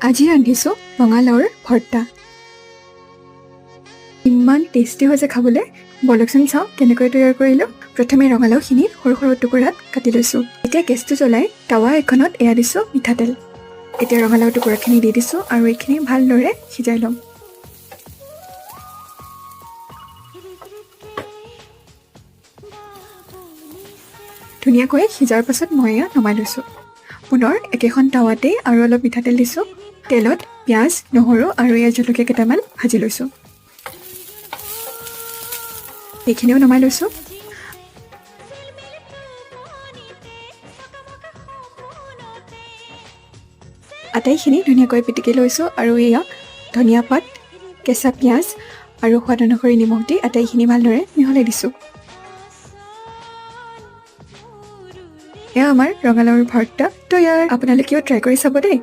আজি ৰান্ধিছোঁ ৰঙালাওৰ ভৰ্তা। ইমান টেষ্টি হৈছে খাবলৈ। বলকচোন চাওঁ কেনেকৈ তৈয়াৰ কৰিলোঁ। প্ৰথমে ৰঙালাওখিনি সৰু সৰু টুকুৰাত কাটি লৈছোঁ। এতিয়া গেছটো জ্বলাই টাৱা এখনত এয়া দিছোঁ মিঠাতেল। এতিয়া ৰঙালাও টুকুৰাখিনি দি দিছোঁ আৰু এইখিনি ভালদৰে সিজাই ল'ম। ধুনীয়াকৈ সিজাৰ পাছত মই এয়া নমাই লৈছোঁ। পুনৰ একেখন টাৱাতে আৰু অলপ মিঠাতেল দিছোঁ। তেলত পিঁয়াজ, নহৰু আৰু এয়া জলকীয়া কেইটামান ভাজি লৈছোঁ। এইখিনিও নমাই লৈছোঁ। আটাইখিনি ধুনীয়াকৈ পিটিকি লৈছোঁ আৰু এয়া ধনিয়া পাত, কেঁচা পিঁয়াজ আৰু সোৱাদ অনুসৰি নিমখ দি আটাইখিনি ভালদৰে মিহলাই দিছোঁ। এয়া আমাৰ ৰঙালাওৰ ভৰ্তা তৈয়াৰ। আপোনালোকেও ট্ৰাই কৰি চাব দেই।